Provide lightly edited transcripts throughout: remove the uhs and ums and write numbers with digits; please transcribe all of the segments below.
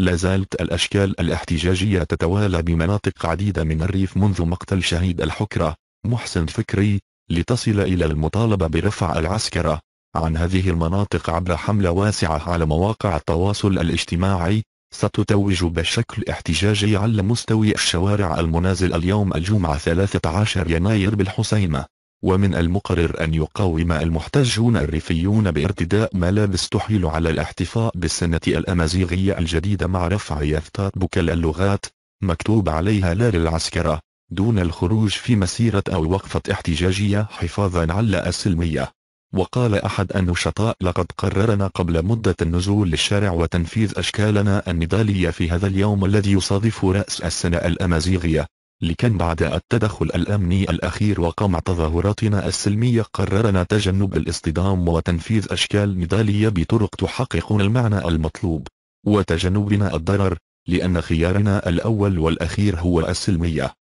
لا زالت الأشكال الاحتجاجية تتوالى بمناطق عديدة من الريف منذ مقتل شهيد الحكرة محسن فكري، لتصل إلى المطالبة برفع العسكرة عن هذه المناطق عبر حملة واسعة على مواقع التواصل الاجتماعي ستتوج بشكل احتجاجي على مستوى الشوارع المنازل اليوم الجمعة 13 يناير بالحسيمة. ومن المقرر أن يقاوم المحتجون الريفيون بارتداء ملابس تحيل على الاحتفاء بالسنة الأمازيغية الجديدة مع رفع يافطات بكل اللغات مكتوب عليها لا للعسكرة، دون الخروج في مسيرة أو وقفة احتجاجية حفاظا على السلمية. وقال أحد النشطاء: لقد قررنا قبل مدة النزول للشارع وتنفيذ أشكالنا النضالية في هذا اليوم الذي يصادف رأس السنة الأمازيغية، لكن بعد التدخل الأمني الأخير وقمع تظاهراتنا السلمية قررنا تجنب الاصطدام وتنفيذ أشكال نضالية بطرق تحقق المعنى المطلوب وتجنبنا الضرر، لأن خيارنا الأول والأخير هو السلمية.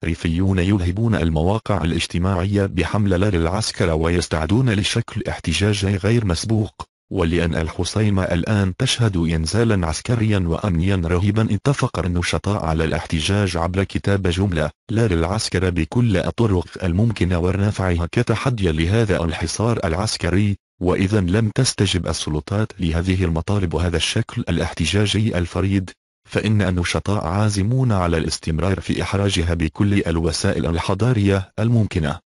ريفيون يلهبون المواقع الاجتماعية بحملة لا للعسكرة ويستعدون لشكل احتجاج غير مسبوق، ولأن الحسيمة الآن تشهد إنزالا عسكريا وأمنيا رهيبا اتفق النشطاء على الاحتجاج عبر كتاب جملة لا للعسكرة بكل الطرق الممكنة ورفعها كتحدي لهذا الحصار العسكري. وإذا لم تستجب السلطات لهذه المطالب وهذا الشكل الاحتجاجي الفريد، فإن النشطاء عازمون على الاستمرار في إحراجها بكل الوسائل الحضارية الممكنة.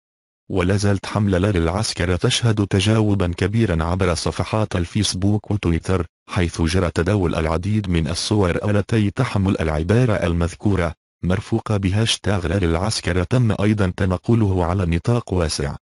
ولا زالت حملة لا للعسكرة تشهد تجاوبا كبيرا عبر صفحات الفيسبوك وتويتر، حيث جرى تداول العديد من الصور التي تحمل العبارة المذكورة مرفوقة بهاشتاغ لا للعسكرة تم أيضا تنقله على نطاق واسع.